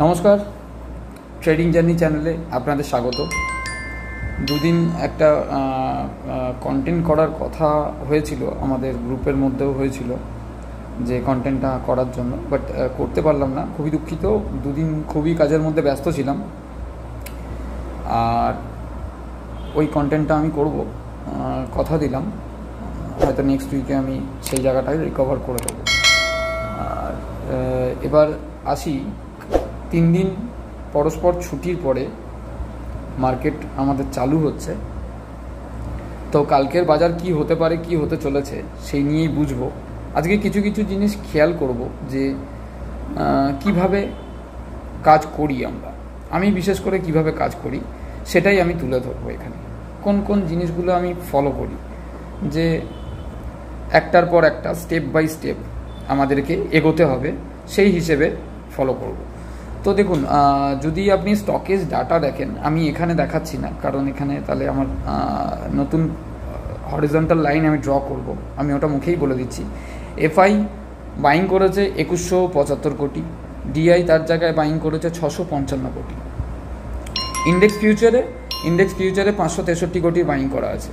নমস্কার, trading journey চ্যানেলে আপনাদের স্বাগত। দুদিন একটা কন্টেন্ট করার কথা হয়েছিল, আমাদের গ্রুপের মধ্যেও হয়েছিল যে কন্টেন্টটা করার জন্য, বাট করতে পারলাম না। খুবই দুঃখিত। দুদিন খুবই কাজের মধ্যে ব্যস্ত ছিলাম, আর ওই কন্টেন্টটা আমি করব, কথা দিলাম। হয়তো নেক্সট উইকে আমি সেই জায়গাটায় রিকভার করে দেবো। আর এবার আসি, 3 দিন পরস্পর ছুটির পরে মার্কেট আমাদের চালু হচ্ছে। তো কালকের বাজার কি হতে পারে, কি হতে চলেছে, সেই নিয়েই বুঝবো। আজকে কিছু কিছু জিনিস খেয়াল করব যে কিভাবে কাজ করি আমি বিশেষ করে কিভাবে কাজ করি সেটাই আমি তুলে ধরবো এখানে। কোন কোন জিনিসগুলো আমি ফলো করি, যে একটার পর একটা স্টেপ বাই স্টেপ আমাদেরকে এগোতে হবে, সেই হিসেবে ফলো করব। তো দেখুন, যদি আপনি স্টকেজ ডাটা দেখেন, আমি এখানে দেখাচ্ছি না, কারণ এখানে তাহলে আমার নতুন হরিজন্টাল লাইন আমি ড্র করব, আমি ওটা মুখেই বলে দিচ্ছি। এফআই বাইং করেছে 2175 কোটি, ডিআই তার জায়গায় বাইং করেছে 655 কোটি। ইন্ডেক্স ফিউচারে 563 কোটি বাইং করা আছে।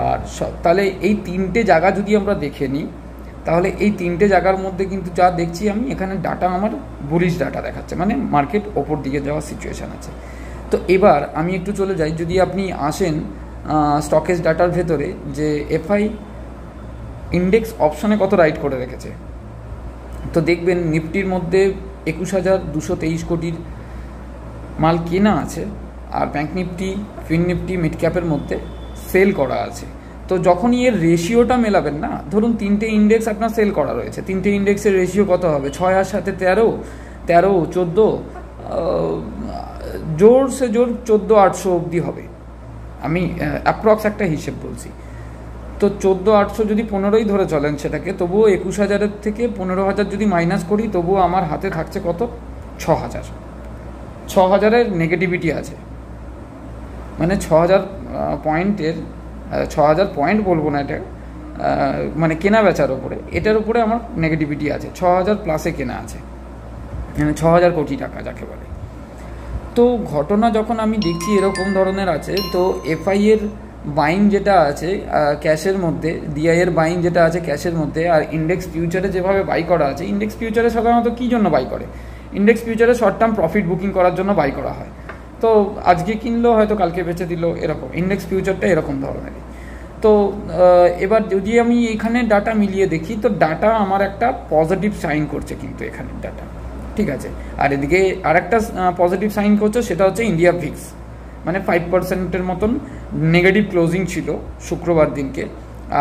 আর তাহলে এই তিনটে জায়গা যদি আমরা দেখে নিই, তাহলে এই তিনটে জায়গার মধ্যে কিন্তু যা দেখছি আমি এখানে ডাটা আমার বুলিশ ডাটা দেখাচ্ছে, মানে মার্কেট ওপর দিকে যাওয়ার সিচুয়েশান আছে। তো এবার আমি একটু চলে যাই, যদি আপনি আসেন স্টকেজ ডাটার ভেতরে, যে এফআই ইন্ডেক্স অপশনে কত রাইট করে রেখেছে। তো দেখবেন নিফটির মধ্যে 21,223 কোটির মাল কেনা আছে, আর ব্যাঙ্ক নিফটি, ফিন নিফটি, মিড ক্যাপের মধ্যে সেল করা আছে। তো যখনই এর রেশিওটা মেলাবেন না, ধরুন 3টে ইন্ডেক্স আপনার সেল করা রয়েছে, 3টে ইন্ডেক্সের রেশিও কত হবে? 6 আর 7 13, 14, জোর 14,800 অবধি হবে। আমি অ্যাপ্রক্স একটা হিসেব বলছি। তো 14,800 যদি 15ই ধরে চলেন সেটাকে, তবুও 21,000 থেকে 15,000 যদি মাইনাস করি, তবুও আমার হাতে থাকছে কত? 6,000 নেগেটিভিটি আছে। মানে 6,000 পয়েন্টের 6,000 পয়েন্ট বলবো না, এটা মানে কেনা বেচার ওপরে, এটার উপরে আমার নেগেটিভিটি আছে। 6,000 প্লাসে কেনা আছে, মানে 6,000 কোটি টাকা যাকে বলে। তো ঘটনা যখন আমি দেখছি এরকম ধরনের আছে, তো এফআই এর বাইং যেটা আছে ক্যাশের মধ্যে, ডিআই এর বাইং যেটা আছে ক্যাশের মধ্যে, আর ইন্ডেক্স ফিউচারে যেভাবে বাই করা আছে, ইন্ডেক্স ফিউচারে সাধারণত কী জন্য বাই করে? ইন্ডেক্স ফিউচারে শর্ট টার্ম প্রফিট বুকিং করার জন্য বাই করা হয়। তো আজকে কিনলো, হয়তো কালকে বেচে দিল, এরকম ইন্ডেক্স ফিউচারটা এরকম ধরনেরই। তো এবার যদি আমি এখানে ডাটা মিলিয়ে দেখি, তো ডাটা আমার একটা পজিটিভ সাইন করছে, কিন্তু এখানে ডাটা ঠিক আছে। আর এদিকে আরেকটা পজিটিভ সাইন করছে, সেটা হচ্ছে ইন্ডিয়া ভিক্স, মানে 5%-এর মতন নেগেটিভ ক্লোজিং ছিল শুক্রবার দিনকে।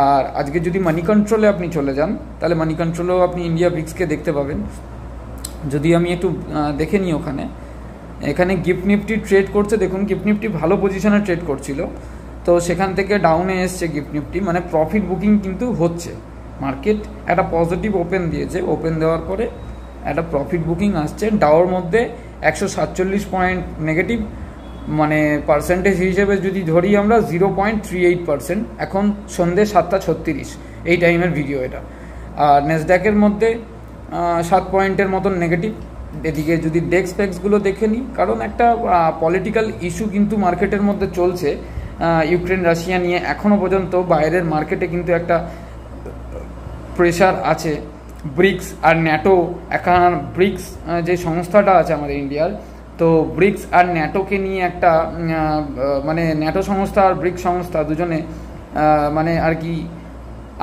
আর আজকে যদি মানি কন্ট্রোলে আপনি চলে যান, তাহলে মানি কন্ট্রোলেও আপনি ইন্ডিয়া ভিক্সকে দেখতে পাবেন। যদি আমি একটু দেখে নিই, এখানে গিফট নিফটি ট্রেড করছে, দেখুন গিফট নিফটি ভালো পজিশনে ট্রেড করছিল, তো সেখান থেকে ডাউনে এসছে গিফট নিফটি, মানে প্রফিট বুকিং কিন্তু হচ্ছে। মার্কেট একটা পজিটিভ ওপেন দিয়েছে, ওপেন দেওয়ার পরে একটা প্রফিট বুকিং আসছে। ডাওর মধ্যে 147 পয়েন্ট নেগেটিভ, মানে পার্সেন্টেজ হিসেবে যদি ধরি আমরা 0.38%। এখন সন্ধ্যে 7:36 এই টাইমের ভিডিও এটা। আর নেসড্যাকের মধ্যে 7 পয়েন্টের মতন নেগেটিভ। এদিকে যদি ডেক্স ফেক্সগুলো দেখে নিই, কারণ একটা পলিটিক্যাল ইস্যু কিন্তু মার্কেটের মধ্যে চলছে, ইউক্রেন রাশিয়া নিয়ে। এখনও পর্যন্ত বাইরের মার্কেটে কিন্তু একটা প্রেশার আছে। ব্রিক্স আর ন্যাটো, এখন ব্রিক্স যে সংস্থাটা আছে আমাদের ইন্ডিয়ার, তো ব্রিক্স আর ন্যাটোকে নিয়ে একটা মানে ন্যাটো সংস্থা আর ব্রিক্স সংস্থা দুজনে মানে আর কি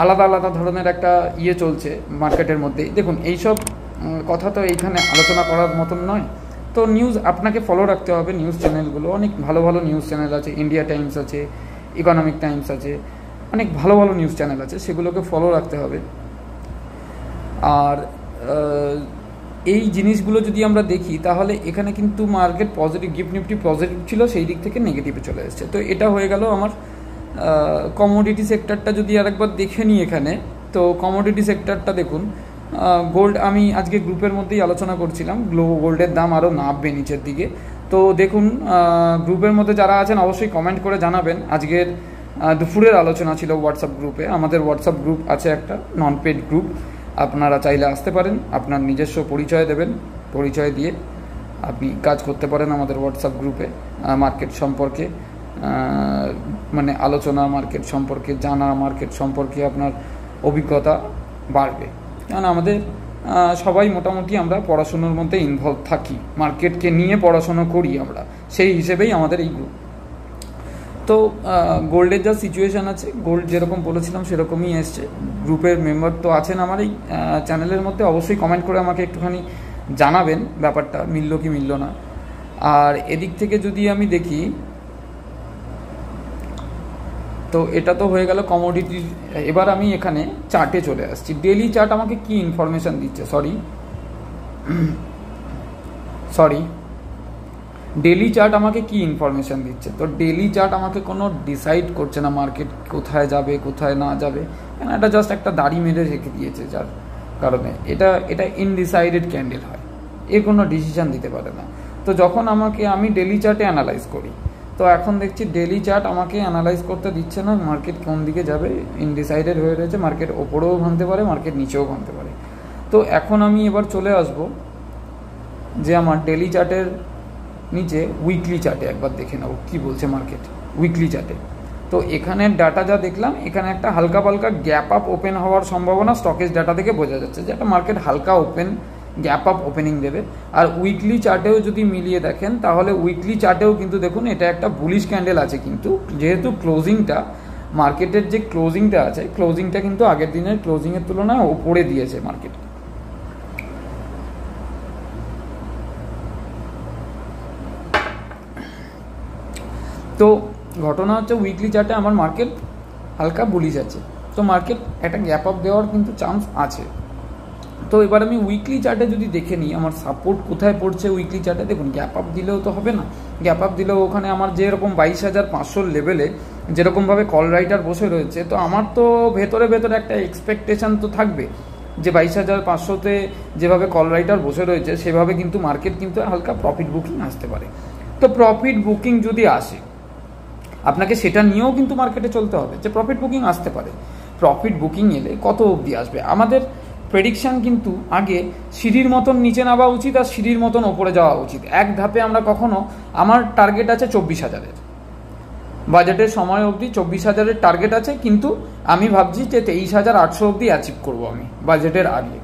আলাদা আলাদা ধরনের একটা চলছে মার্কেটের মধ্যে। দেখুন এইসব কথা তো এইখানে আলোচনা করার মতন নয়। তো নিউজ আপনাকে ফলো রাখতে হবে, নিউজ চ্যানেলগুলো অনেক ভালো ভালো নিউজ চ্যানেল আছে, ইন্ডিয়া টাইমস আছে, ইকোনমিক টাইমস আছে, অনেক ভালো ভালো নিউজ চ্যানেল আছে, সেগুলোকে ফলো রাখতে হবে। আর এই জিনিসগুলো যদি আমরা দেখি, তাহলে এখানে কিন্তু market positive, gift Nifty positive ছিল, সেই দিক থেকে নেগেটিভে চলে এসেছে। তো এটা হয়ে গেল আমার কমোডিটি সেক্টরটা। যদি আরেকবার দেখে নিই এখানে, তো কমোডিটি সেক্টরটা দেখুন, গোল্ড আমি আজকে গ্রুপের মধ্যেই আলোচনা করছিলাম, গোল্ডের দাম আরও নামবে নিচের দিকে। তো দেখুন, গ্রুপের মধ্যে যারা আছেন অবশ্যই কমেন্ট করে জানাবেন। আজকের দুপুরের আলোচনা ছিল হোয়াটসঅ্যাপ গ্রুপে, আমাদের হোয়াটসঅ্যাপ গ্রুপ আছে একটা নন পেড গ্রুপ, আপনারা চাইলে আসতে পারেন, আপনার নিজস্ব পরিচয় দেবেন, পরিচয় দিয়ে আপনি কাজ করতে পারেন আমাদের হোয়াটসঅ্যাপ গ্রুপে। মার্কেট সম্পর্কে মানে আলোচনা, মার্কেট সম্পর্কে জানা, মার্কেট সম্পর্কে আপনার অভিজ্ঞতা বাড়বে। কারণ আমাদের সবাই মোটামুটি আমরা পড়াশুনোর মধ্যে ইনভলভ থাকি, মার্কেটকে নিয়ে পড়াশুনো করি আমরা, সেই হিসেবেই আমাদের এই গ্রুপ। তো গোল্ডের যা সিচুয়েশান আছে, গোল্ড যেরকম বলেছিলাম সেরকমই এসছে। গ্রুপের মেম্বার তো আছেন আমার এই চ্যানেলের মধ্যে, অবশ্যই কমেন্ট করে আমাকে একটুখানি জানাবেন ব্যাপারটা মিলল কি মিলল না। আর এদিক থেকে যদি আমি দেখি, তো এটা তো হয়ে গেল কমোডিটির। এবার আমি এখানে চার্টে চলে আসছি। ডেলি চার্ট আমাকে কি ইনফরমেশান দিচ্ছে, সরি ডেলি চার্ট আমাকে কি ইনফরমেশান দিচ্ছে? তো ডেলি চার্ট আমাকে কোনো ডিসাইড করছে না মার্কেট কোথায় যাবে কোথায় না যাবে, কেন এটা জাস্ট একটা দাড়ি মেরে রেখে দিয়েছে, যার কারণে এটা ইনডিসাইডেড ক্যান্ডেল হয়, এর কোনো ডিসিশান দিতে পারে না। তো যখন আমি ডেলি চার্টে অ্যানালাইজ করি, তো এখন দেখছি ডেলি চার্ট আমাকে অ্যানালাইজ করতে দিচ্ছে না মার্কেট কোন দিকে যাবে, ইনডিসাইডেড হয়ে রয়েছে। মার্কেট ওপরেও ভাঙতে পারে, মার্কেট নিচেও ভাঙতে পারে। তো এখন আমি এবার চলে আসব যে আমার ডেলি চার্টের নিচে উইকলি চার্টে একবার দেখে নেব কী বলছে মার্কেট উইকলি চার্টে। তো এখানের ডাটা যা দেখলাম, এখানে একটা হালকা পালকা গ্যাপ আপ ওপেন হওয়ার সম্ভাবনা স্টকেজ ডাটা থেকে বোঝা যাচ্ছে যে একটা মার্কেট হালকা গ্যাপ আপ ওপেনিং দেবে। আর উইকলি চার্টেও যদি মিলিয়ে দেখেন, তাহলে উইকলি চার্টেও কিন্তু দেখুন এটা একটা বুলিশ ক্যান্ডেল আছে, কিন্তু যেহেতু ক্লোজিংটা মার্কেটের যে ক্লোজিংটা আছে, ক্লোজিংটা কিন্তু আগের দিনের ক্লোজিংয়ের তুলনায় ওপরে দিয়েছে মার্কেট। তো ঘটনা হচ্ছে উইকলি চার্টে আমার মার্কেট হালকা বুলিশ আছে, তো মার্কেট একটা গ্যাপ আপ দেওয়ার কিন্তু চান্স আছে। তো এবার আমি উইকলি চার্টে যদি দেখে নিই আমার সাপোর্ট কোথায় পড়ছে উইকলি চার্টে, দেখুন গ্যাপ আপ দিলেও তো হবে না, গ্যাপ আপ দিলেও ওখানে আমার যেরকম 22,500 লেভেলে যেরকমভাবে কল রাইটার বসে রয়েছে, তো আমার তো ভেতরে একটা এক্সপেকটেশন তো থাকবে যে 22,500-তে যেভাবে কল রাইটার বসে রয়েছে সেভাবে কিন্তু মার্কেট কিন্তু হালকা প্রফিট বুকিং আসতে পারে। তো প্রফিট বুকিং যদি আসে, আপনাকে সেটা নিয়েও কিন্তু মার্কেটে চলতে হবে যে প্রফিট বুকিং আসতে পারে। প্রফিট বুকিং এলে কত অবধি আসবে? আমাদের প্রেডিকশান কিন্তু আগে সিঁড়ির মতন নিচে নামা উচিত আর সিঁড়ির মতন ওপরে যাওয়া উচিত। এক ধাপে আমরা কখনো, আমার টার্গেট আছে 24,000-এর, বাজেটের সময় অবধি 24,000-এর টার্গেট আছে, কিন্তু আমি ভাবছি যে 23,800 অবধি অ্যাচিভ করবো আমি বাজেটের আগে।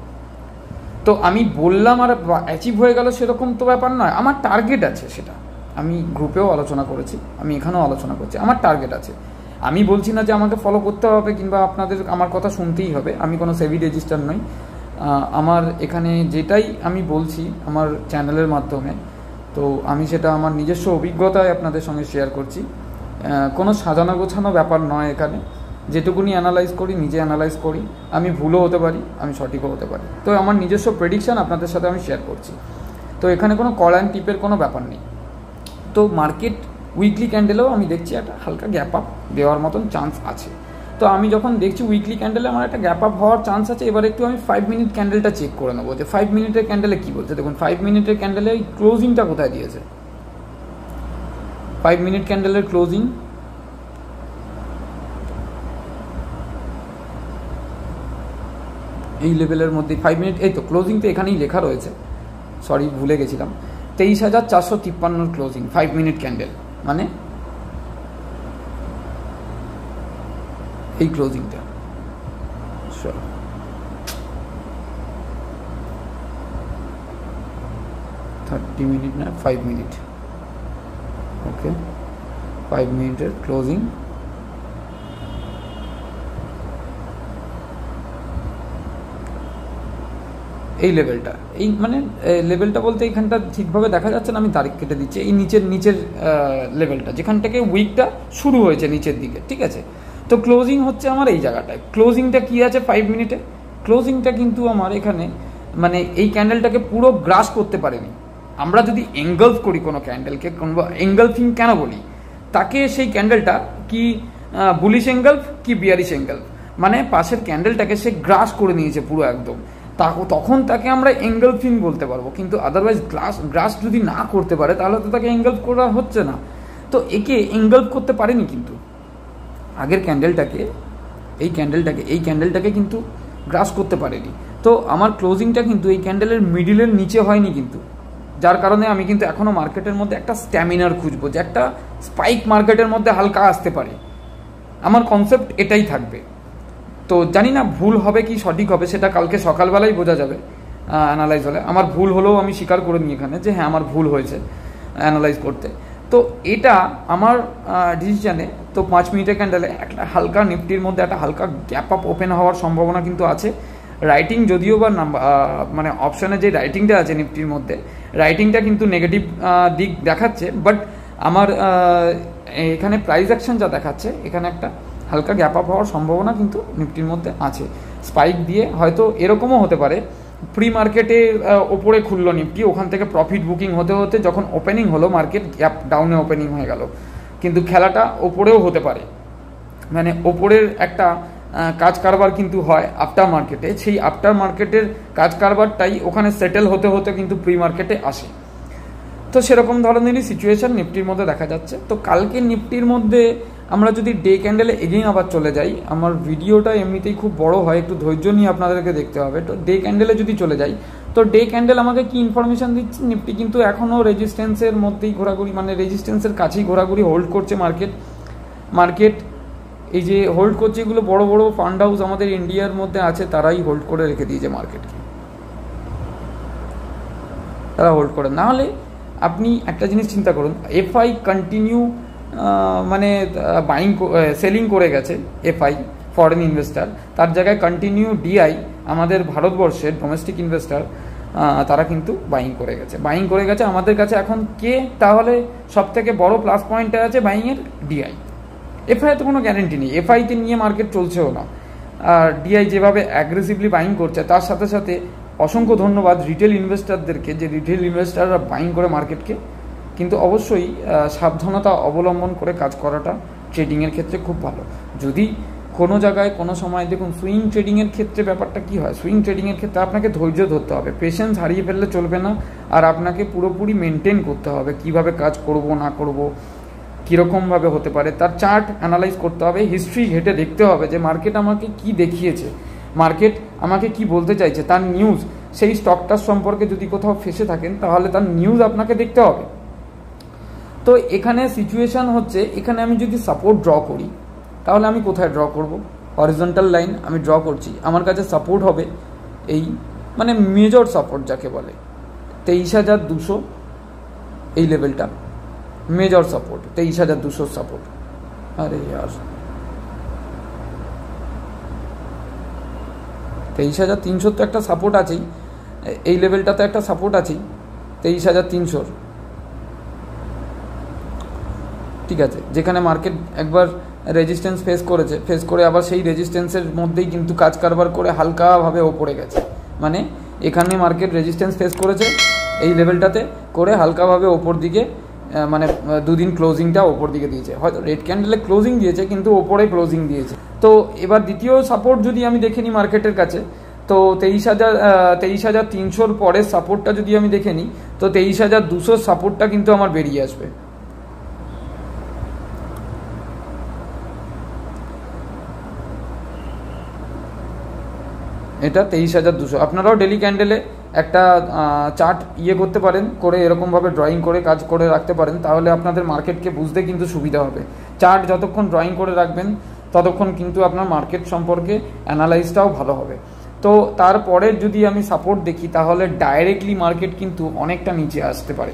তো আমি বললাম আর অ্যাচিভ হয়ে গেল সেরকম তো ব্যাপার নয়, আমার টার্গেট আছে, সেটা আমি গ্রুপেও আলোচনা করেছি, আমি এখানেও আলোচনা করছি, আমার টার্গেট আছে। আমি বলছি না যে আমাকে ফলো করতে হবে কিংবা আপনাদের আমার কথা শুনতেই হবে, আমি কোনো সেবি রেজিস্টার নই। আমার এখানে যেটাই আমি বলছি আমার চ্যানেলের মাধ্যমে, তো আমি সেটা আমার নিজস্ব অভিজ্ঞতায় আপনাদের সঙ্গে শেয়ার করছি, কোনো সাজানো গোছানো ব্যাপার নয়। এখানে যেটুকুনি অ্যানালাইজ করি, নিজে অ্যানালাইজ করি, আমি ভুলও হতে পারি, আমি সঠিকও হতে পারি। তো আমার নিজস্ব প্রেডিকশান আপনাদের সাথে আমি শেয়ার করছি। তো এখানে কোনো কল অ্যান্ড টিপের কোনো ব্যাপার নেই। তো মার্কেট উইকলি ক্যান্ডেলেও আমি দেখছি একটা হালকা গ্যাপ আপ দেওয়ার মতন চান্স আছে। তো আমি যখন দেখছি উইকলি ক্যান্ডেলে আমার একটা গ্যাপ আপ হওয়ার চান্স আছে, এবার একটু আমি 5 মিনিট ক্যান্ডেলটা চেক করে নেবো যে 5 মিনিটের ক্যান্ডেলে কী বলছে। দেখুন 5 মিনিটের ক্যান্ডেলে এই ক্লোজিংটা কোথায় দিয়েছে, 5 মিনিট ক্যান্ডেলের ক্লোজিং এই লেভেলের মধ্যে 5 মিনিট, এই তো ক্লোজিং তো এখানেই লেখা রয়েছে, সরি ভুলে গেছিলাম, 23,453 ক্লোজিং 5 মিনিট ক্যান্ডেল, মানে এই ক্লোজিংটা 30 মিনিট না 5 মিনিট, ওকে 5 মিনিটের ক্লোজিং। এই লেভেলটা, এই মানে লেভেলটা বলতে এইখানটা ঠিকভাবে দেখা যাচ্ছে না, আমি তারিখ কেটে দিচ্ছি, এই নিচের লেভেলটা যেখান থেকে উইকটা শুরু হয়েছে নিচের দিকে, ঠিক আছে। তো ক্লোজিং হচ্ছে আমার এই জায়গাটায়, ক্লোজিংটা কি আছে 5 মিনিটে, ক্লোজিংটা কিন্তু আমার এখানে মানে এই ক্যান্ডেলটাকে পুরো গ্রাস করতে পারেনি। আমরা যদি এঙ্গলফ করি কোনো ক্যান্ডেলকে, কোনো এঙ্গলফিং কেন বলি, তাকে সেই ক্যান্ডেলটা কি বুলিশ এঙ্গলফ কি বিয়ারিশ এঙ্গলফ, মানে পাশের ক্যান্ডেলটাকে সে গ্রাস করে নিয়েছে পুরো একদম, তখন তাকে আমরা এঙ্গলফিং বলতে পারবো। কিন্তু আদারওয়াইজ গ্রাস যদি না করতে পারে তাহলে তো তাকে এঙ্গলফ করা হচ্ছে না। তো একে এঙ্গলফ করতে পারেনি, কিন্তু আগের ক্যান্ডেলটাকে এই ক্যান্ডেলটাকে কিন্তু গ্রাস করতে পারেনি। তো আমার ক্লোজিংটা কিন্তু এই ক্যান্ডেলের মিডিলের নিচে হয়নি, কিন্তু যার কারণে আমি কিন্তু এখনও মার্কেটের মধ্যে একটা স্ট্যামিনার খুঁজবো, যে একটা স্পাইক মার্কেটের মধ্যে হালকা আসতে পারে। আমার কনসেপ্ট এটাই থাকবে। তো জানি না ভুল হবে কি সঠিক হবে, সেটা কালকে সকালবেলাই বোঝা যাবে অ্যানালাইজ হলে। আমার ভুল হলেও আমি স্বীকার করে নিই এখানে যে হ্যাঁ আমার ভুল হয়েছে অ্যানালাইজ করতে। তো এটা আমার ডিসিশানে তো 5 মিনিটের ক্যান্ডেলে একটা হালকা নিফটির মধ্যে একটা হালকা গ্যাপ আপ ওপেন হওয়ার সম্ভাবনা কিন্তু আছে। রাইটিং যদিও বা মানে অপশানে যে রাইটিংটা আছে নিফটির মধ্যে, রাইটিংটা কিন্তু নেগেটিভ দিক দেখাচ্ছে, বাট আমার এখানে প্রাইস অ্যাকশন যা দেখাচ্ছে এখানে একটা হালকা গ্যাপ আপ হওয়ার সম্ভাবনা কিন্তু নিফটির মধ্যে আছে। স্পাইক দিয়ে হয়তো এরকমও হতে পারে, প্রি মার্কেটে ওপরে খুললো নিফটি, ওখান থেকে প্রফিট বুকিং হতে হতে যখন ওপেনিং হলো মার্কেট গ্যাপ ডাউনে ওপেনিং হয়ে গেল, কিন্তু খেলাটা ওপরেও হতে পারে। মানে ওপরের একটা কাজ কারবার কিন্তু হয় আফটার মার্কেটে, সেই আফটার মার্কেটের কাজ কারবারটাই ওখানে সেটেল হতে হতে কিন্তু প্রি মার্কেটে আসে। তো সেরকম ধরনেরই সিচুয়েশান নিফটির মধ্যে দেখা যাচ্ছে। তো কালকে নিফটির মধ্যে আমরা যদি ডে ক্যান্ডেলে এগেইন আবার চলে যাই, আমার ভিডিওটা এমনিতেই খুব বড় হয়, একটু ধৈর্য নিয়ে আপনাদেরকে দেখতে হবে। তো ডে ক্যান্ডেলে যদি চলে যাই, তো ডে ক্যান্ডেল আমাকে কি ইনফরমেশান দিচ্ছে, নিফটি কিন্তু এখনও রেজিস্ট্যান্সের মধ্যেই ঘোরাঘুরি, মানে রেজিস্ট্যান্সের কাছেই ঘোরাঘুরি হোল্ড করছে মার্কেট এই যে হোল্ড করছে, এগুলো বড় বড় ফান্ড হাউস আমাদের ইন্ডিয়ার মধ্যে আছে, তারাই হোল্ড করে রেখে দিয়েছে মার্কেটকে, তারা হোল্ড করে। নাহলে আপনি একটা জিনিস চিন্তা করুন, এফআই কন্টিনিউ মানে বাইং সেলিং করে গেছে, এফআই ফরেন ইনভেস্টার, তার জায়গায় কন্টিনিউ ডিআই আমাদের ভারতবর্ষের ডোমেস্টিক ইনভেস্টার তারা কিন্তু বাইং করে গেছে। আমাদের কাছে এখন কে তাহলে সব থেকে বড় প্লাস পয়েন্টে আছে বাইংয়ের? ডিআই। এফআই তো কোনো গ্যারেন্টি নেই, এফআইতে নিয়ে মার্কেট চলছেও না। আর ডিআই যেভাবে অ্যাগ্রেসিভলি বাইং করছে, তার সাথে সাথে অসংখ্য ধন্যবাদ রিটেল ইনভেস্টারদেরকে, যে রিটেল ইনভেস্টাররা বাইং করে মার্কেটকে। কিন্তু অবশ্যই সাবধানতা অবলম্বন করে কাজ করাটা ট্রেডিংয়ের ক্ষেত্রে খুব ভালো। যদি কোনো জায়গায় কোনো সময় দেখুন সুইং ট্রেডিংয়ের ক্ষেত্রে ব্যাপারটা কী হয়, সুইং ট্রেডিংয়ের ক্ষেত্রে আপনাকে ধৈর্য ধরতে হবে, পেশেন্স হারিয়ে ফেললে চলবে না, আর আপনাকে পুরোপুরি মেনটেন করতে হবে কীভাবে কাজ করব না করব, কীরকমভাবে হতে পারে, তার চার্ট অ্যানালাইজ করতে হবে, হিস্ট্রি ঘেটে দেখতে হবে যে মার্কেট আমাকে কি দেখিয়েছে, মার্কেট আমাকে কি বলতে চাইছে, তার নিউজ, সেই স্টকটার সম্পর্কে যদি কোথাও ফেসে থাকেন তাহলে তার নিউজ আপনাকে দেখতে হবে। তো এখানে সিচুয়েশান হচ্ছে, এখানে আমি যদি সাপোর্ট ড্র করি তাহলে আমি কোথায় ড্র করব? হরিজন্টাল লাইন আমি ড্র করছি, আমার কাছে সাপোর্ট হবে এই মানে মেজর সাপোর্ট যাকে বলে 23,200, এই লেভেলটা মেজর সাপোর্ট, 23,200 সাপোর্ট। আরে यार 23,300 তো একটা সাপোর্ট আছেই, এই লেভেলটাতে একটা সাপোর্ট আছেই 23,300, ঠিক আছে, যেখানে মার্কেট একবার রেজিস্ট্যান্স ফেস করে আবার সেই রেজিস্ট্যান্সের মধ্যেই কিন্তু কাজ কারবার করে হালকাভাবে ওপরে গেছে। মানে এখানে মার্কেট রেজিস্ট্যান্স ফেস করেছে এই লেভেলটাতে করে হালকাভাবে ওপর দিকে, মানে দুদিন ক্লোজিংটা ওপর দিকে দিয়েছে, হয়তো রেড ক্যান্ডেলে ক্লোজিং দিয়েছে কিন্তু ওপরে ক্লোজিং দিয়েছে। তো এবার দ্বিতীয় সাপোর্ট যদি আমি দেখে নিই মার্কেটের কাছে, তো 23,300 পরের সাপোর্টটা যদি আমি দেখে নিই, তো 23,200 সাপোর্টটা কিন্তু আমার বেরিয়ে আসবে। এটা 23,200। আপনারাও ডেলি ক্যান্ডেলে একটা চার্ট করতে পারেন, করে এরকমভাবে ড্রয়িং করে কাজ করে রাখতে পারেন, তাহলে আপনাদের মার্কেটকে বুঝতে কিন্তু সুবিধা হবে। চার্ট যতক্ষণ ড্রয়িং করে রাখবেন ততক্ষণ কিন্তু আপনার মার্কেট সম্পর্কে অ্যানালাইজটাও ভালো হবে। তো তারপরে যদি আমি সাপোর্ট দেখি তাহলে ডাইরেক্টলি মার্কেট কিন্তু অনেকটা নিচে আসতে পারে।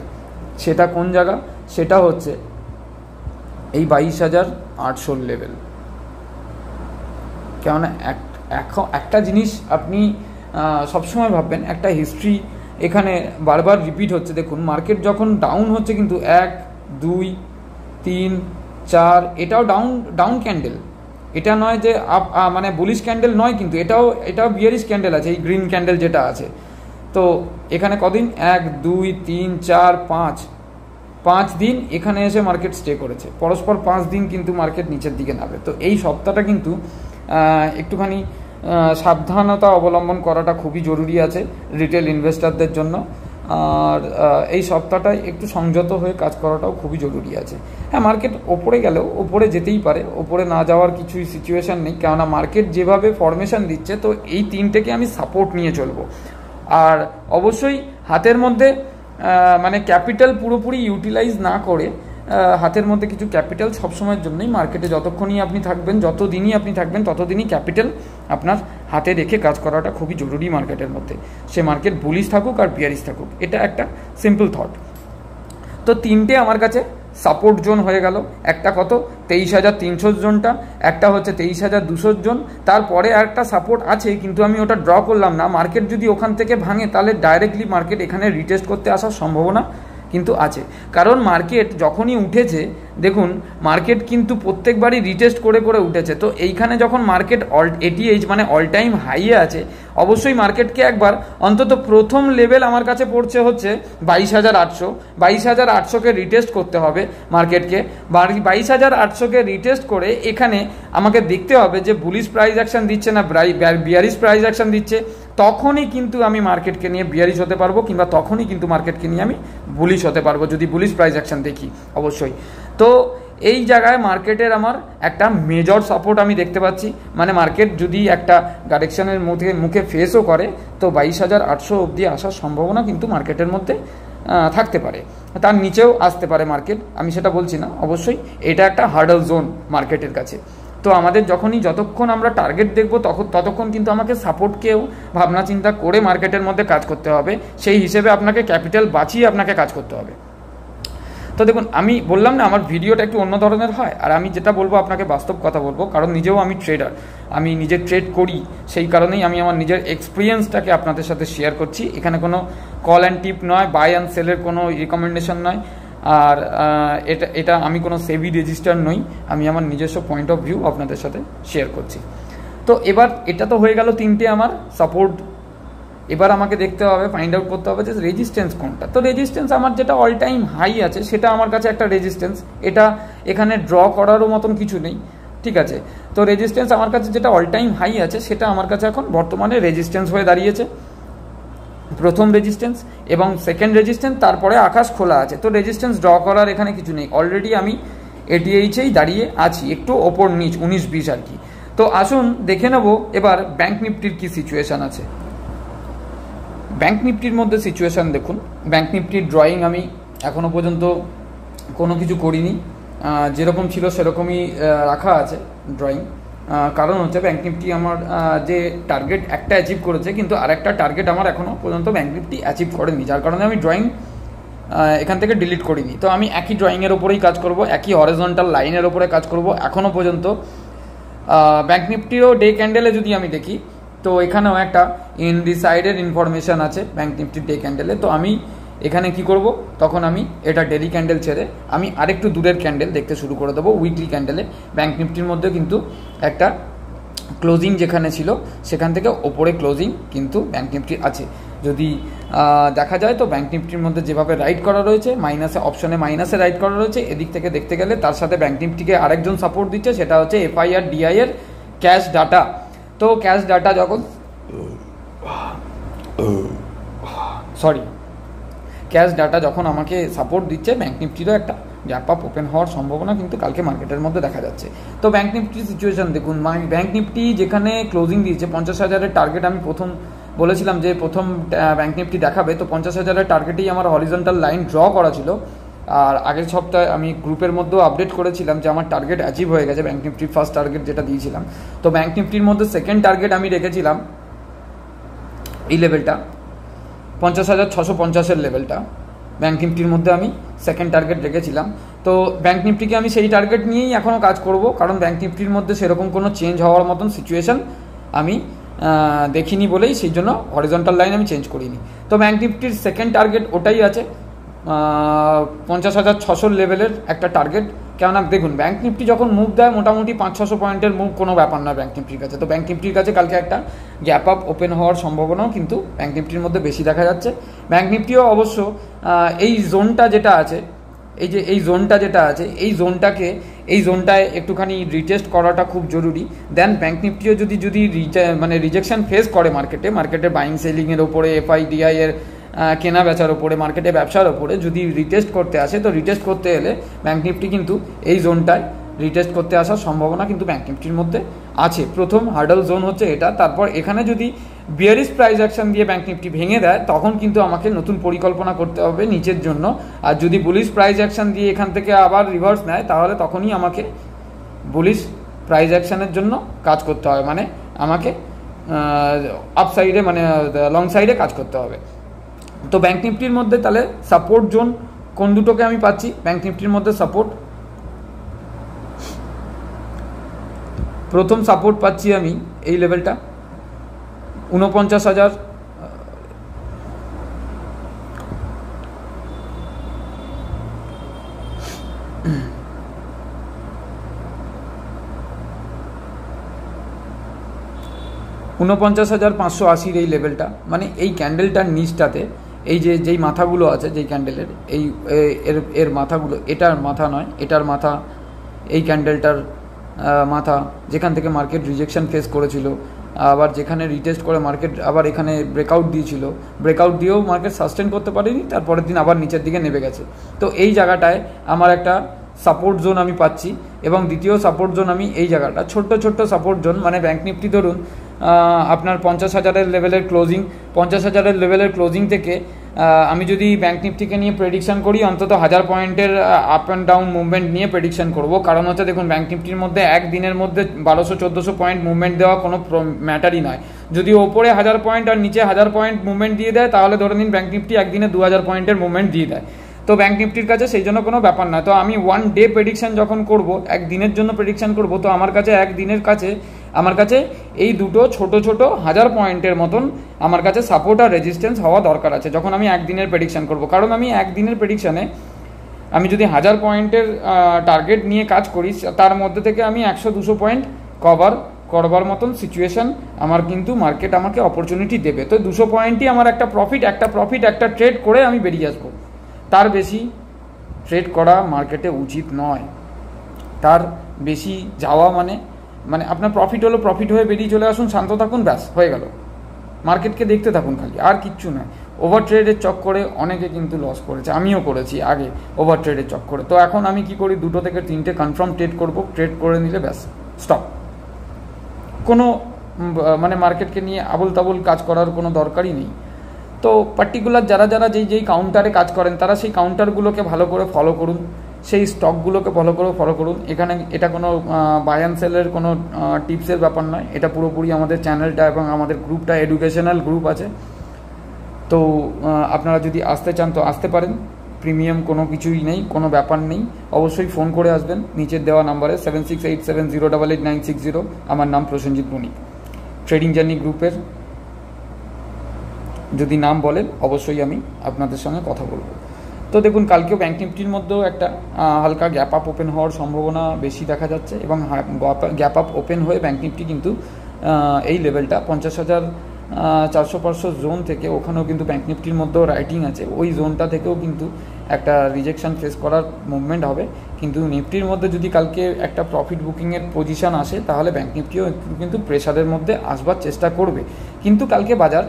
সেটা কোন জায়গা? সেটা হচ্ছে এই 22,800 লেভেল। কেননা একটা জিনিস আপনি সবসময় ভাববেন, একটা হিস্ট্রি এখানে বারবার রিপিট হচ্ছে। দেখুন মার্কেট যখন ডাউন হচ্ছে কিন্তু 1, 2, 3, 4 এটাও ডাউন ক্যান্ডেল, এটা নয় যে মানে বুলিশ ক্যান্ডেল নয়, কিন্তু এটাও বিয়ারিশ ক্যান্ডেল আছে, এই গ্রিন ক্যান্ডেল যেটা আছে। তো এখানে কদিন 1, 2, 3, 4, 5 দিন এখানে এসে মার্কেট স্টে করেছে, পরস্পর 5 দিন কিন্তু মার্কেট নিচের দিকে নামে। তো এই সপ্তাহটা কিন্তু একটুখানি সাবধানতা অবলম্বন করাটা খুবই জরুরি আছে রিটেল ইনভেস্টারদের জন্য। আর এই সপ্তাহটায় একটু সংযত হয়ে কাজ করাটাও খুবই জরুরি আছে। হ্যাঁ, মার্কেট ওপরে গেলেও ওপরে যেতেই পারে, ওপরে না যাওয়ার কিছুই সিচুয়েশান নেই, কেননা মার্কেট যেভাবে ফরমেশন দিচ্ছে, তো এই তিনটেকে আমি সাপোর্ট নিয়ে চলবো। আর অবশ্যই হাতের মধ্যে মানে ক্যাপিটাল পুরোপুরি ইউটিলাইজ না করে হাতের মধ্যে কিছু ক্যাপিটাল সবসময়ের জন্যই মার্কেটে যতক্ষণই আপনি থাকবেন, যতদিনই আপনি থাকবেন, ততদিনই ক্যাপিটাল আপনার হাতে রেখে কাজ করাটা খুবই জরুরি মার্কেটের মধ্যে। সে মার্কেট বুলিশ থাকুক আর বিয়ারিশ থাকুক, এটা একটা সিম্পল থট। তো তিনটে আমার কাছে সাপোর্ট জোন হয়ে গেল। একটা কত 23,300 জোনটা, একটা হচ্ছে 23,200 জোন, তারপরে একটা সাপোর্ট আছে কিন্তু আমি ওটা ড্র করলাম না। মার্কেট যদি ওখান থেকে ভাঙে তাহলে ডাইরেক্টলি মার্কেট এখানে রিটেস্ট করতে আসার সম্ভাবনা কিন্তু আছে। কারণ মার্কেট যখনই উঠেছে, দেখুন মার্কেট কিন্তু প্রত্যেকবারই রিটেস্ট করে করে উঠেছে। তো এইখানে যখন মার্কেট এটিএইচ মানে অল টাইম হাইয়ে আছে, অবশ্যই মার্কেটকে একবার অন্তত প্রথম লেভেল আমার কাছে পড়ছে হচ্ছে 22,800। 22,800কে রিটেস্ট করতে হবে মার্কেটকে। 22,800কে রিটেস্ট করে এখানে আমাকে দেখতে হবে যে বুলিশ প্রাইস অ্যাকশন দিচ্ছে না বিয়ারিশ প্রাইস অ্যাকশন দিচ্ছে। তখনই কিন্তু আমি মার্কেটকে নিয়ে বিয়ারিশ হতে পারবো, কিংবা তখনই কিন্তু মার্কেটকে নিয়ে আমি বুলিশ হতে পারবো যদি বুলিশ প্রাইস অ্যাকশন দেখি অবশ্যই। তো এই জায়গায় মার্কেটের আমার একটা মেজর সাপোর্ট আমি দেখতে পাচ্ছি। মানে মার্কেট যদি একটা ডাইরেকশনের মুখে ফেসও করে, তো 22,800 অবধি আসার সম্ভাবনা কিন্তু মার্কেটের মধ্যে থাকতে পারে। তার নিচেও আসতে পারে মার্কেট, আমি সেটা বলছি না। অবশ্যই এটা একটা হার্ডল জোন মার্কেটের কাছে। তো আমাদের যতক্ষণ আমরা টার্গেট দেখব ততক্ষণ কিন্তু আমাকে সাপোর্টকেও ভাবনা চিন্তা করে মার্কেটের মধ্যে কাজ করতে হবে। সেই হিসেবে আপনাকে ক্যাপিটাল বাঁচিয়ে আপনাকে কাজ করতে হবে। তো দেখুন, আমি বললাম না আমার ভিডিওটা একটু অন্য ধরনের হয়, আর আমি যেটা বলবো আপনাকে বাস্তব কথা বলবো, কারণ নিজেও আমি ট্রেডার, আমি নিজে ট্রেড করি। সেই কারণেই আমি আমার নিজের এক্সপিরিয়েন্সটাকে আপনাদের সাথে শেয়ার করছি। এখানে কোনো কল অ্যান্ড টিপ নয়, বাই অ্যান্ড সেলের কোনো রিকমেন্ডেশন নয়, আর এটা আমি কোনো সেবি রেজিস্টার নই। আমি আমার নিজস্ব পয়েন্ট অফ ভিউ আপনাদের সাথে শেয়ার করছি। তো এবার এটা তো হয়ে গেল তিনটে আমার সাপোর্ট। এবার আমাকে দেখতে হবে, ফাইন্ড আউট করতে হবে যে রেজিস্ট্যান্স কোনটা। তো রেজিস্ট্যান্স আমার যেটা অল টাইম হাই আছে সেটা আমার কাছে একটা রেজিস্ট্যান্স, এটা এখানে ড্র করারও মতন কিছু নেই, ঠিক আছে। তো রেজিস্ট্যান্স আমার কাছে যেটা অল টাইম হাই আছে সেটা আমার কাছে এখন বর্তমানে রেজিস্ট্যান্স হয়ে দাঁড়িয়েছে। প্রথম রেজিস্ট্যান্স এবং সেকেন্ড রেজিস্ট্যান্স, তারপরে আকাশ খোলা আছে। তো রেজিস্ট্যান্স ড্র করার এখানে কিছু নেই, অলরেডি আমি এটিএইচেই দাঁড়িয়ে আছি, একটু ওপর নিচ 19-20 আর কি। তো আসুন দেখে নেব এবার ব্যাঙ্ক নিফটির কী সিচুয়েশান আছে। ব্যাঙ্ক নিফটির মধ্যে সিচুয়েশান দেখুন, ব্যাঙ্ক নিফটির ড্রয়িং আমি এখনও পর্যন্ত কোনো কিছু করিনি, যেরকম ছিল সেরকমই রাখা আছে ড্রয়িং। কারণ হচ্ছে ব্যাঙ্ক নিফটি আমার যে টার্গেট একটা অ্যাচিভ করেছে, কিন্তু আরেকটা টার্গেট আমার এখনও পর্যন্ত ব্যাঙ্ক নিফটি অ্যাচিভ করেনি, যার কারণে আমি ড্রয়িং এখান থেকে ডিলিট করিনি। তো আমি একই ড্রয়িংয়ের ওপরেই কাজ করব, একই হরিজন্টাল লাইনের ওপরে কাজ করব এখনও পর্যন্ত। ব্যাঙ্ক নিফটিরও ডে ক্যান্ডেলে যদি আমি দেখি, তো এখানেও একটা ইনডিসাইডেড ইনফরমেশান আছে ব্যাঙ্ক নিফটির ডে ক্যান্ডেলে। তো আমি এখানে কি করব, তখন আমি এটা ডেলি ক্যান্ডেল ছেড়ে আমি আরেকটু দূরের ক্যান্ডেল দেখতে শুরু করে দেবো। উইকলি ক্যান্ডেলে ব্যাঙ্ক নিফটির মধ্যে কিন্তু একটা ক্লোজিং যেখানে ছিল সেখান থেকে ওপরে ক্লোজিং কিন্তু ব্যাঙ্ক নিফটির আছে। যদি দেখা যায় তো ব্যাঙ্ক নিফটির মধ্যে যেভাবে রাইড করা রয়েছে, মাইনাসে অপশনে মাইনাসে রাইড করা রয়েছে, এদিক থেকে দেখতে গেলে তার সাথে ব্যাঙ্ক নিফটিকে আরেকজন সাপোর্ট দিচ্ছে, সেটা হচ্ছে এফআই আর ডিআই এর ক্যাশ ডাটা। তো ক্যাশ ডাটা যখন ক্যাশ ডাটা যখন আমাকে সাপোর্ট দিচ্ছে, ব্যাঙ্ক নিফটিরও একটা গ্যাপ আপ ওপেন হওয়ার সম্ভাবনা কিন্তু কালকে মার্কেটের মধ্যে দেখা যাচ্ছে। তো ব্যাঙ্ক নিফটির সিচুয়েশন দেখুন, ব্যাঙ্ক নিফটি যেখানে ক্লোজিং দিয়েছে 50,000-এর টার্গেট, আমি প্রথম বলেছিলাম যে প্রথম ব্যাঙ্ক নিফটি দেখাবে, তো 50,000-এর টার্গেটেই আমার হরিজন্টাল লাইন ড্র করা ছিল। আর আগের সপ্তাহে আমি গ্রুপের মধ্যেও আপডেট করেছিলাম যে আমার টার্গেট অ্যাচিভ হয়ে গেছে, ব্যাঙ্ক নিফটির ফার্স্ট টার্গেট যেটা দিয়েছিলাম। তো ব্যাঙ্ক নিফটির মধ্যে সেকেন্ড টার্গেট আমি রেখেছিলাম এই লেভেলটা, 50,650-এর লেভেলটা ব্যাঙ্ক নিফটির মধ্যে আমি সেকেন্ড টার্গেট রেখেছিলাম। তো ব্যাঙ্ক নিফটিকে আমি সেই টার্গেট নিয়েই এখনও কাজ করব, কারণ ব্যাঙ্ক নিফটির মধ্যে সেরকম কোনো চেঞ্জ হওয়ার মতন সিচুয়েশান আমি দেখিনি বলেই সেই জন্য হরিজন্টাল লাইন আমি চেঞ্জ করিনি। তো ব্যাঙ্ক নিফটির সেকেন্ড টার্গেট ওটাই আছে, 50,600 লেভেলের একটা টার্গেট। কেননা দেখুন, ব্যাঙ্ক নিফটি যখন মুভ দেয় মোটামুটি 500-600 পয়েন্টের মুভ কোনো ব্যাপার না ব্যাঙ্ক নিফটির কাছে। তো ব্যাঙ্ক নিফটির কাছে কালকে একটা গ্যাপ আপ ওপেন হওয়ার সম্ভাবনাও কিন্তু ব্যাঙ্ক নিফটির মধ্যে বেশি দেখা যাচ্ছে। ব্যাঙ্ক নিফটিও অবশ্য এই জোনটা যেটা আছে, এই জোনটায় একটুখানি রিটেস্ট করাটা খুব জরুরি। দেন ব্যাঙ্ক নিফটিও যদি রিজেকশন ফেস করে মার্কেটে বাইং সেলিংয়ের ওপরে, এফআইডিআই এর কেনা বেচার ওপরে, মার্কেটে ব্যবসার ওপরে যদি রিটেস্ট করতে আসে, তো রিটেস্ট করতে এলে ব্যাঙ্ক নিফটি কিন্তু এই জোনটায় রিটেস্ট করতে আসার সম্ভাবনা কিন্তু ব্যাঙ্ক নিফটির মধ্যে আছে। প্রথম হার্ডল জোন হচ্ছে এটা। তারপর এখানে যদি বিয়ারিশ প্রাইস অ্যাকশন দিয়ে ব্যাঙ্ক নিফটি ভেঙে দেয়, তখন কিন্তু আমাকে নতুন পরিকল্পনা করতে হবে নিচের জন্য। আর যদি বুলিশ প্রাইস অ্যাকশন দিয়ে এখান থেকে আবার রিভার্স নেয়, তাহলে তখনই আমাকে বুলিশ প্রাইস অ্যাকশনের জন্য কাজ করতে হবে, মানে আমাকে আপ সাইডে মানে লং সাইডে কাজ করতে হবে। তো ব্যাঙ্ক নিফটির মধ্যে তাহলে সাপোর্ট জোন কোন দুটোকে আমি পাচ্ছি? ব্যাঙ্ক নিফটির মধ্যে সাপোর্ট, প্রথম সাপোর্ট পাচ্ছি আমি এই লেভেলটা 49,000 49,580 এই লেভেলটা, মানে এই ক্যান্ডেলটার নিচটাতে এই যেই মাথাগুলো আছে, যেই ক্যান্ডেলের এই এর মাথাগুলো, এটার মাথা নয়, এটার মাথা, এই ক্যান্ডেলটার মাথা, যেখান থেকে মার্কেট রিজেকশন ফেস করেছিল, আবার যেখানে রিটেস্ট করে মার্কেট আবার এখানে ব্রেকআউট দিয়েছিল, ব্রেকআউট দিয়েও মার্কেট সাস্টেন করতে পারেনি, তারপরের দিন আবার নিচের দিকে নেমে গেছে। তো এই জায়গাটায় আমার একটা সাপোর্ট জোন আমি পাচ্ছি, এবং দ্বিতীয় সাপোর্ট জোন আমি এই জায়গাটা, ছোট্ট ছোট্ট সাপোর্ট জোন, মানে ব্যাঙ্ক নিফটি ধরুন আপনার 50,000 লেভেলের ক্লোজিং, 50,000 লেভেলের ক্লোজিং থেকে আমি যদি ব্যাঙ্ক নিফটিকে নিয়ে প্রেডিকশন করি, অন্তত 1000 পয়েন্টের আপ অ্যান্ড ডাউন মুভমেন্ট নিয়ে প্রেডিকশন করব। কারণ হচ্ছে দেখুন, ব্যাঙ্ক নিফটির মধ্যে একদিনের মধ্যে 1200-1400 পয়েন্ট মুভমেন্ট দেওয়া কোনো ম্যাটারই নয়। যদি ওপরে 1000 পয়েন্ট আর নিচে 1000 পয়েন্ট মুভমেন্ট দিয়ে দেয়, তাহলে ধরে নিন ব্যাঙ্ক নিফটি একদিনে 2000 পয়েন্টের মুভমেন্ট দিয়ে দেয়। তো ব্যাঙ্ক নিফটির কাছে সেই জন্য কোনো ব্যাপার না। তো আমি ওয়ান ডে প্রেডিকশন যখন করব, একদিনের জন্য প্রেডিকশন করব, তো আমার কাছে একদিনের কাছে আমার কাছে এই দুটো ছোট ছোট 1000 পয়েন্টের মতন আমার কাছে সাপোর্ট আর রেজিস্ট্যান্স হওয়া দরকার আছে যখন আমি একদিনের প্রেডিকশন করব। কারণ আমি একদিনের প্রেডিকশানে আমি যদি 1000 পয়েন্টের টার্গেট নিয়ে কাজ করি, তার মধ্যে থেকে আমি 100-200 পয়েন্ট কভার করবার মতন সিচুয়েশন আমার কিন্তু মার্কেট আমাকে অপরচুনিটি দেবে। তো 200 পয়েন্টই আমার একটা প্রফিট একটা ট্রেড করে আমি বেরিয়ে আসবো। তার বেশি ট্রেড করা মার্কেটে উচিত নয়। তার বেশি যাওয়া মানে আপনার প্রফিট হলো, প্রফিট হয়ে বেরিয়ে চলে আসুন, শান্ত থাকুন, ব্যাস হয়ে গেল। মার্কেটকে দেখতে থাকুন খালি, আর কিচ্ছু নয়। ওভার ট্রেডের চক্করে অনেকে কিন্তু লস করেছে, আমিও করেছি আগে ওভার ট্রেডের চক্করে। তো এখন আমি কি করি, 2 থেকে 3টে কনফার্ম ট্রেড করব, ট্রেড করে নিলে ব্যাস স্টপ। কোনো মার্কেটকে নিয়ে আবল তাবল কাজ করার কোনো দরকারই নেই। তো পার্টিকুলার যারা যেই কাউন্টারে কাজ করেন, তারা সেই কাউন্টারগুলোকে ভালো করে ফলো করুন, সেই স্টকগুলোকে ফলো করুন। এখানে এটা কোনো বাই অ্যান্ড সেলের কোনো টিপসের ব্যাপার নয়, এটা পুরোপুরি আমাদের চ্যানেলটা এবং আমাদের গ্রুপটা এডুকেশনাল গ্রুপ আছে। তো আপনারা যদি আসতে চান তো আসতে পারেন, প্রিমিয়াম কোনো কিছুই নেই, কোনো ব্যাপার নেই। অবশ্যই ফোন করে আসবেন নিচের দেওয়া নাম্বারে 7687088960। আমার নাম প্রসেনজিৎ বণিক। ট্রেডিং জার্নি গ্রুপের যদি নাম বলেন, অবশ্যই আমি আপনাদের সঙ্গে কথা বলবো। তো দেখুন, কালকেও ব্যাঙ্ক নিফটির মধ্যেও একটা হালকা গ্যাপ আপ ওপেন হওয়ার সম্ভাবনা বেশি দেখা যাচ্ছে, এবং গ্যাপ আপ ওপেন হয়ে ব্যাঙ্ক নিফটি কিন্তু এই লেভেলটা 50,400-500 জোন থেকে, ওখানেও কিন্তু ব্যাঙ্ক নিফটির মধ্যেও রাইটিং আছে, ওই জোনটা থেকেও কিন্তু একটা রিজেকশন ফেস করার মুভমেন্ট হবে। কিন্তু নিফটির মধ্যে যদি কালকে একটা প্রফিট বুকিংয়ের পজিশন আসে, তাহলে ব্যাঙ্ক নিফটিও কিন্তু প্রেশারের মধ্যে আসবার চেষ্টা করবে। কিন্তু কালকে বাজার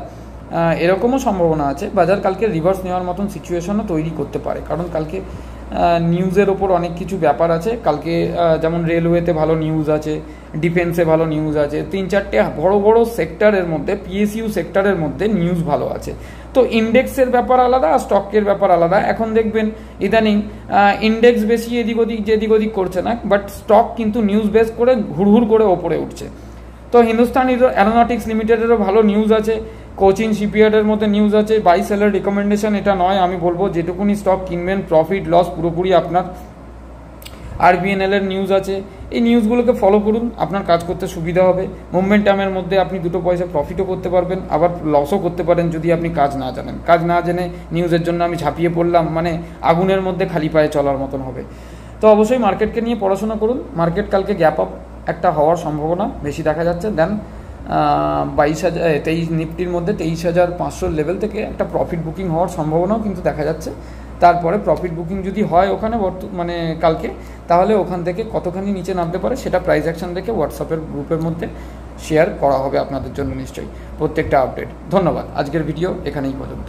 এরকমও সম্ভাবনা আছে, বাজার কালকে রিভার্স নেওয়ার মতন সিচুয়েশনও তৈরি করতে পারে। কারণ কালকে নিউজের ওপর অনেক কিছু ব্যাপার আছে। কালকে যেমন রেলওয়েতে ভালো নিউজ আছে, ডিফেন্সে ভালো নিউজ আছে, 3-4টে বড় সেক্টরের মধ্যে, পিএসইউ সেক্টরের মধ্যে নিউজ ভালো আছে। তো ইন্ডেক্সের ব্যাপার আলাদা আর স্টকের ব্যাপার আলাদা। এখন দেখবেন ইদানিং ইন্ডেক্স বেশি এদিক ওদিক করছে না, বাট স্টক কিন্তু নিউজ বেস করে হুড়হুড় করে ওপরে উঠছে। তো হিন্দুস্তান অ্যারোনটিক্স লিমিটেডেরও ভালো নিউজ আছে, কোচিন শিপইয়ার্ডের মধ্যে নিউজ আছে। বাই সেলের রিকমেন্ডেশন এটা নয়, আমি বলবো যেটুকুনি স্টক কিনবেন প্রফিট লস পুরোপুরি আপনার। আরবিএনএল এর নিউজ আছে, এই নিউজগুলোকে ফলো করুন, আপনার কাজ করতে সুবিধা হবে। মোমেন্টামের মধ্যে আপনি 2 পয়সা প্রফিটও করতে পারবেন, আবার লসও করতে পারেন যদি আপনি কাজ না জানেন। কাজ না জেনে নিউজের জন্য আমি ঝাঁপিয়ে পড়লাম, মানে আগুনের মধ্যে খালি পায়ে চলার মতন হবে। তো অবশ্যই মার্কেটকে নিয়ে পড়াশোনা করুন। মার্কেট কালকে গ্যাপ আপ একটা হওয়ার সম্ভাবনা বেশি দেখা যাচ্ছে। দেন 23 নিফটির মধ্যে 23,500 লেভেল থেকে একটা প্রফিট বুকিং হওয়ার সম্ভাবনাও কিন্তু দেখা যাচ্ছে। তারপরে প্রফিট বুকিং যদি হয় ওখানে কালকে, তাহলে ওখান থেকে কতখানি নিচে নামতে পারে সেটা প্রাইস অ্যাকশন দেখে হোয়াটসঅ্যাপের গ্রুপের মধ্যে শেয়ার করা হবে আপনাদের জন্য নিশ্চয়ই প্রত্যেকটা আপডেট। ধন্যবাদ, আজকের ভিডিও এখানেই পর্যন্ত।